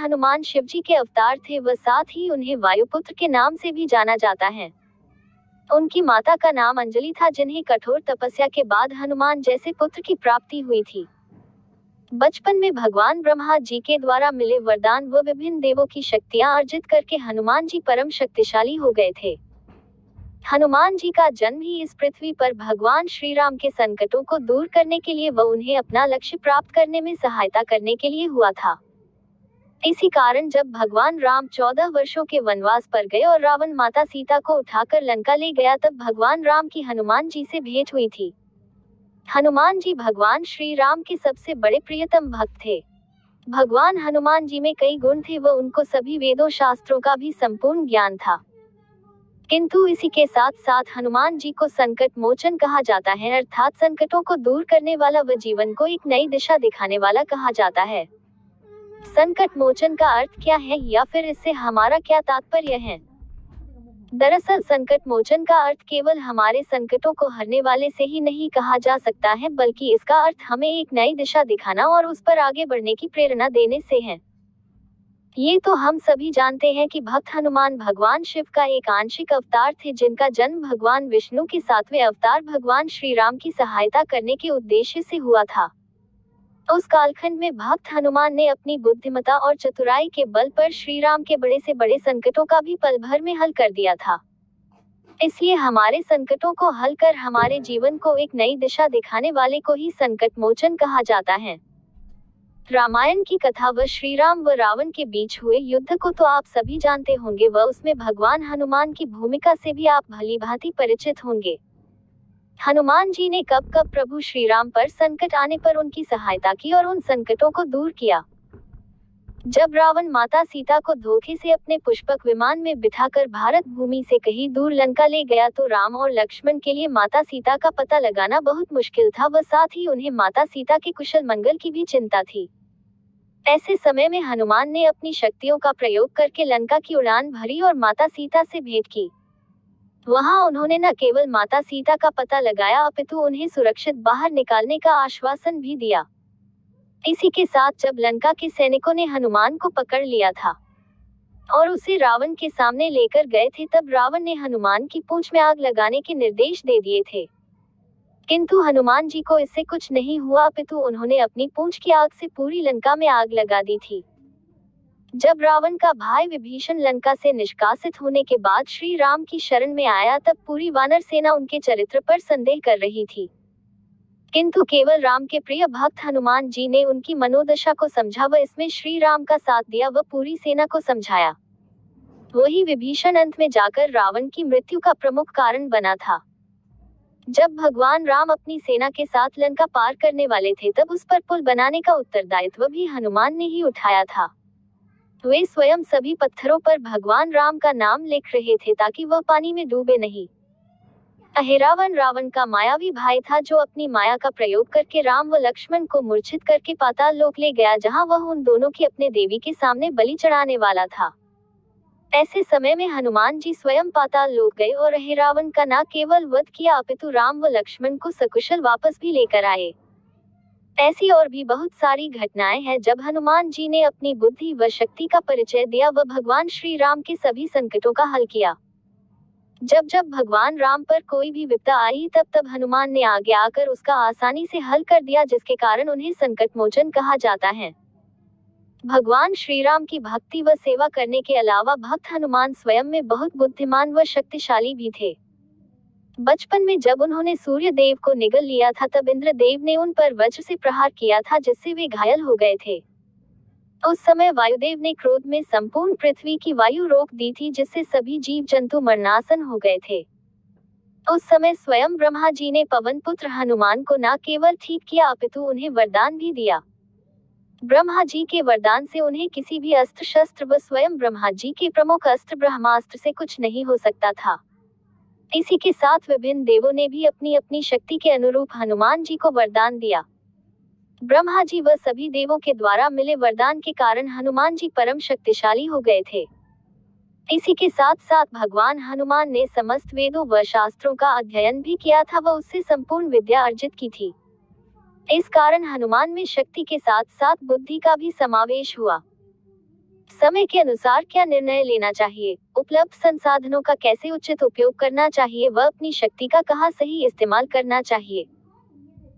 हनुमान शिवजी के अवतार थे व साथ ही उन्हें वायुपुत्र के नाम से भी जाना जाता है। उनकी माता का नाम अंजलि था, जिन्हें कठोर तपस्या के बाद हनुमान जैसे पुत्र की प्राप्ति हुई थी। बचपन में भगवान ब्रह्मा जी के द्वारा मिले वरदान व विभिन्न देवों की शक्तियां अर्जित करके हनुमान जी परम शक्तिशाली हो गए थे। हनुमान जी का जन्म ही इस पृथ्वी पर भगवान श्री राम के संकटों को दूर करने के लिए व उन्हें अपना लक्ष्य प्राप्त करने में सहायता करने के लिए हुआ था। इसी कारण जब भगवान राम 14 वर्षों के वनवास पर गए और रावण माता सीता को उठाकर लंका ले गया, तब भगवान राम की हनुमान जी से भेंट हुई थी। हनुमान जी भगवान श्री राम के सबसे बड़े प्रियतम भक्त थे। भगवान हनुमान जी में कई गुण थे व उनको सभी वेदों शास्त्रों का भी संपूर्ण ज्ञान था। किंतु इसी के साथ साथ हनुमान जी को संकट मोचन कहा जाता है, अर्थात संकटों को दूर करने वाला व जीवन को एक नई दिशा दिखाने वाला कहा जाता है। संकट मोचन का अर्थ क्या है या फिर इससे हमारा क्या तात्पर्य है? दरअसल संकट मोचन का अर्थ केवल हमारे संकटों को हरने वाले से ही नहीं कहा जा सकता है, बल्कि इसका अर्थ हमें एक नई दिशा दिखाना और उस पर आगे बढ़ने की प्रेरणा देने से है। ये तो हम सभी जानते हैं कि भक्त हनुमान भगवान शिव का एक आंशिक अवतार थे, जिनका जन्म भगवान विष्णु के 7वें अवतार भगवान श्री राम की सहायता करने के उद्देश्य से हुआ था। उस कालखंड में भक्त हनुमान ने अपनी बुद्धिमत्ता और चतुराई के बल पर श्री राम के बड़े से बड़े संकटों का भी पल भर में हल कर दिया था। इसलिए हमारे संकटों को हल कर हमारे जीवन को एक नई दिशा दिखाने वाले को ही संकट मोचन कहा जाता है। रामायण की कथा व श्री राम व रावण के बीच हुए युद्ध को तो आप सभी जानते होंगे व उसमें भगवान हनुमान की भूमिका से भी आप भलीभांति परिचित होंगे। हनुमान जी ने कब कब प्रभु श्री राम पर संकट आने पर उनकी सहायता की और उन संकटों को दूर किया। जब रावण माता सीता को धोखे से अपने पुष्पक विमान में बिठाकर भारत भूमि से कहीं दूर लंका ले गया, तो राम और लक्ष्मण के लिए माता सीता का पता लगाना बहुत मुश्किल था व साथ ही उन्हें माता सीता के कुशल मंगल की भी चिंता थी। ऐसे समय में हनुमान ने अपनी शक्तियों का प्रयोग करके लंका की उड़ान भरी और माता सीता से भेंट की। वहां उन्होंने न केवल माता सीता का पता लगाया, अपितु उन्हें सुरक्षित बाहर निकालने का आश्वासन भी दिया। इसी के साथ जब लंका के सैनिकों ने हनुमान को पकड़ लिया था और उसे रावण के सामने लेकर गए थे, तब रावण ने हनुमान की पूंछ में आग लगाने के निर्देश दे दिए थे। किंतु हनुमान जी को इससे कुछ नहीं हुआ, अपितु उन्होंने अपनी पूंछ की आग से पूरी लंका में आग लगा दी थी। जब रावण का भाई विभीषण लंका से निष्कासित होने के बाद श्री राम की शरण में आया, तब पूरी वानर सेना उनके चरित्र पर संदेह कर रही थी। किंतु केवल राम के प्रिय भक्त हनुमान जी ने उनकी मनोदशा को समझा व इसमें श्री राम का साथ दिया व पूरी सेना को समझाया। वही विभीषण अंत में जाकर रावण की मृत्यु का प्रमुख कारण बना था। जब भगवान राम अपनी सेना के साथ लंका पार करने वाले थे, तब उस पर पुल बनाने का उत्तरदायित्व भी हनुमान ने ही उठाया था। वे स्वयं सभी पत्थरों पर भगवान राम का नाम लिख रहे थे ताकि वह पानी में डूबे नहीं। अहिरावण रावण का मायावी भाई था, जो अपनी माया का प्रयोग करके राम व लक्ष्मण को मूर्छित करके पाताल लोक ले गया, जहां वह उन दोनों की अपने देवी के सामने बलि चढ़ाने वाला था। ऐसे समय में हनुमान जी स्वयं पाताल लोक गए और अहिरावण का न केवल वध किया, अपितु राम व लक्ष्मण को सकुशल वापस भी लेकर आए। ऐसी और भी बहुत सारी घटनाएं हैं जब हनुमान जी ने अपनी बुद्धि व शक्ति का परिचय दिया व भगवान श्री राम के सभी संकटों का हल किया। जब जब भगवान राम पर कोई भी विपदा आई, तब तब हनुमान ने आगे आकर उसका आसानी से हल कर दिया, जिसके कारण उन्हें संकट मोचन कहा जाता है। भगवान श्री राम की भक्ति व सेवा करने के अलावा भक्त हनुमान स्वयं में बहुत बुद्धिमान व शक्तिशाली भी थे। बचपन में जब उन्होंने सूर्य देव को निगल लिया था, तब इंद्र देव ने उन पर वज्र से प्रहार किया था, जिससे वे घायल हो गए थे। उस समय वायुदेव ने क्रोध में संपूर्ण पृथ्वी की वायु रोक दी थी, जिससे सभी जीव जंतु मरणासन हो गए थे। उस समय स्वयं ब्रह्मा जी ने पवन पुत्र हनुमान को न केवल ठीक किया, अपितु उन्हें वरदान भी दिया। ब्रह्मा जी के वरदान से उन्हें किसी भी अस्त्र शस्त्र व स्वयं ब्रह्मा जी के प्रमुख अस्त्र ब्रह्मास्त्र से कुछ नहीं हो सकता था। इसी के साथ विभिन्न देवों ने भी अपनी अपनी शक्ति के अनुरूप हनुमान जी को वरदान दिया। ब्रह्मा जी व सभी देवों के द्वारा मिले वरदान के कारण हनुमान जी परम शक्तिशाली हो गए थे। इसी के साथ साथ भगवान हनुमान ने समस्त वेदों व शास्त्रों का अध्ययन भी किया था व उससे संपूर्ण विद्या अर्जित की थी। इस कारण हनुमान में शक्ति के साथ साथ बुद्धि का भी समावेश हुआ। समय के अनुसार क्या निर्णय लेना चाहिए, उपलब्ध संसाधनों का कैसे उचित उपयोग करना चाहिए व अपनी शक्ति का कहाँ सही इस्तेमाल करना चाहिए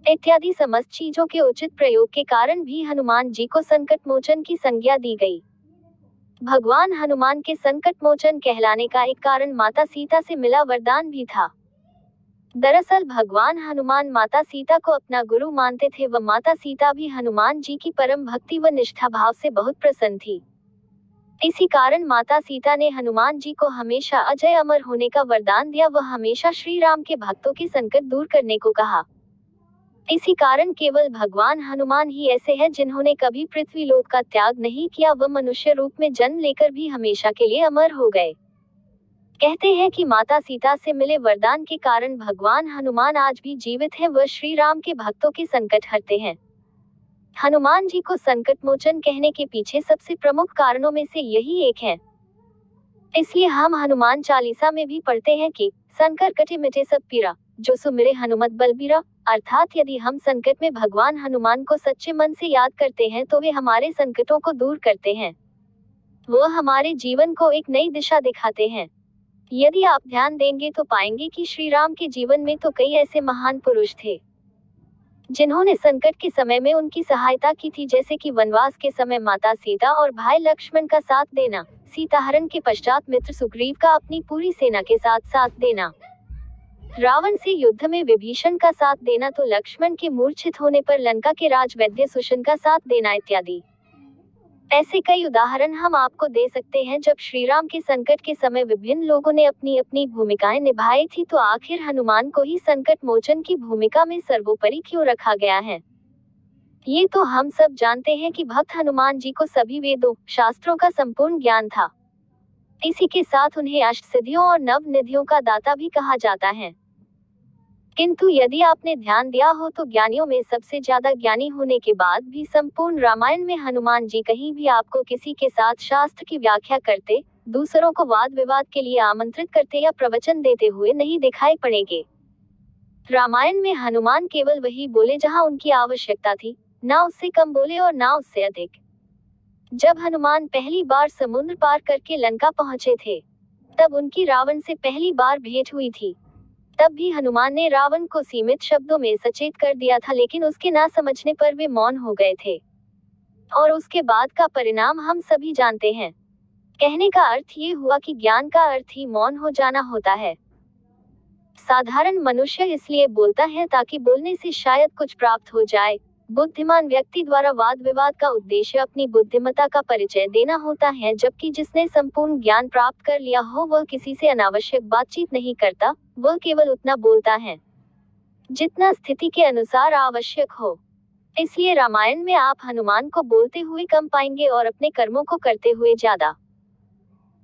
इत्यादि समस्त चीजों के उचित प्रयोग के कारण भी हनुमान जी को संकट मोचन की संज्ञा दी गई। भगवान हनुमान के संकट मोचन कहलाने का एक कारण माता सीता से मिला वरदान भी था। दरअसल भगवान हनुमान माता सीता को अपना गुरु मानते थे व माता सीता भी हनुमान जी की परम भक्ति व निष्ठा भाव से बहुत प्रसन्न थी। इसी कारण माता सीता ने हनुमान जी को हमेशा अजय अमर होने का वरदान दिया व हमेशा श्री राम के भक्तों के संकट दूर करने को कहा। इसी कारण केवल भगवान हनुमान ही ऐसे हैं जिन्होंने कभी पृथ्वी लोक का त्याग नहीं किया व मनुष्य रूप में जन्म लेकर भी हमेशा के लिए अमर हो गए। कहते हैं कि माता सीता से मिले वरदान के कारण भगवान हनुमान आज भी जीवित हैं व श्री राम के भक्तों के संकट हरते हैं। हनुमान जी को संकट मोचन कहने के पीछे सबसे प्रमुख कारणों में से यही एक है। इसलिए हम हनुमान चालीसा में भी पढ़ते हैं कि संकट कटे मिटे सब पीरा, जो सुमिरे हनुमत बलबीरा। अर्थात यदि हम संकट में भगवान हनुमान को सच्चे मन से याद करते हैं तो वे हमारे संकटों को दूर करते हैं। वो हमारे जीवन को एक नई दिशा दिखाते हैं। यदि आप ध्यान देंगे तो पाएंगे कि श्री राम के जीवन में तो कई ऐसे महान पुरुष थे जिन्होंने संकट के समय में उनकी सहायता की थी, जैसे कि वनवास के समय माता सीता और भाई लक्ष्मण का साथ देना, सीताहरण के पश्चात मित्र सुग्रीव का अपनी पूरी सेना के साथ देना, रावण से युद्ध में विभीषण का साथ देना, तो लक्ष्मण के मूर्छित होने पर लंका के राजवैद्य सुषन का साथ देना इत्यादि। ऐसे कई उदाहरण हम आपको दे सकते हैं। जब श्री राम के संकट के समय विभिन्न लोगों ने अपनी अपनी भूमिकाएं निभाई थी, तो आखिर हनुमान को ही संकट मोचन की भूमिका में सर्वोपरि क्यों रखा गया है? ये तो हम सब जानते हैं कि भक्त हनुमान जी को सभी वेदों शास्त्रों का संपूर्ण ज्ञान था। इसी के साथ उन्हें अष्टसिद्धियों और नव निधियों का दाता भी कहा जाता है। किंतु यदि आपने ध्यान दिया हो तो ज्ञानियों में सबसे ज्यादा ज्ञानी होने के बाद भी संपूर्ण रामायण में हनुमान जी कहीं भी आपको किसी के साथ शास्त्र की व्याख्या करते, दूसरों को वाद विवाद के लिए आमंत्रित करते या प्रवचन देते हुए नहीं दिखाई पड़ेंगे। रामायण में हनुमान केवल वही बोले जहां उनकी आवश्यकता थी, ना उससे कम बोले और ना उससे अधिक। जब हनुमान पहली बार समुद्र पार करके लंका पहुंचे थे, तब उनकी रावण से पहली बार भेंट हुई थी। तब भी हनुमान ने रावण को सीमित शब्दों में सचेत कर दिया था, लेकिन उसके ना समझने पर वे मौन हो गए थे। और उसके बाद का परिणाम हम सभी जानते हैं। कहने का अर्थ ये हुआ कि ज्ञान का अर्थ ही मौन हो जाना होता है। साधारण मनुष्य इसलिए बोलता है ताकि बोलने से शायद कुछ प्राप्त हो जाए। बुद्धिमान व्यक्ति द्वारा वाद विवाद का उद्देश्य अपनी बुद्धिमत्ता का परिचय देना होता है, जबकि जिसने संपूर्ण ज्ञान प्राप्त कर लिया हो वह किसी से अनावश्यक बातचीत नहीं करता, वह केवल उतना बोलता है जितना स्थिति के अनुसार आवश्यक हो। इसलिए रामायण में आप हनुमान को बोलते हुए कम पाएंगे और अपने कर्मों को करते हुए ज्यादा।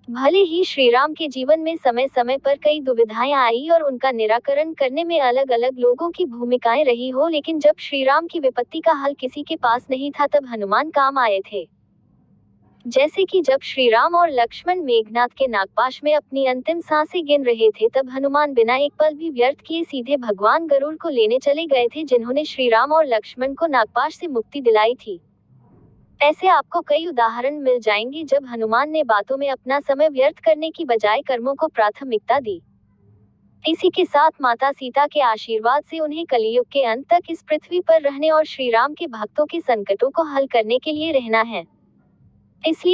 भले ही श्री राम के जीवन में समय समय पर कई दुविधाएं आई और उनका निराकरण करने में अलग अलग लोगों की भूमिकाएं रही हो, लेकिन जब श्री राम की विपत्ति का हल किसी के पास नहीं था तब हनुमान काम आए थे। जैसे कि जब श्री राम और लक्ष्मण मेघनाथ के नागपाश में अपनी अंतिम सांसें गिन रहे थे, तब हनुमान बिना एक पल भी व्यर्थ किए सीधे भगवान गरुड़ को लेने चले गए थे, जिन्होंने श्री राम और लक्ष्मण को नागपाश से मुक्ति दिलाई थी। ऐसे आपको कई उदाहरण मिल जाएंगे जब हनुमान ने बातों में अपना समय व्यर्थ करने की बजाय कर्मों को प्राथमिकता दी। इसी के साथ माता सीता के आशीर्वाद से उन्हें कलियुग के अंत तक इस पृथ्वी पर रहने और श्री राम के भक्तों के संकटों को हल करने के लिए रहना है। इसलिए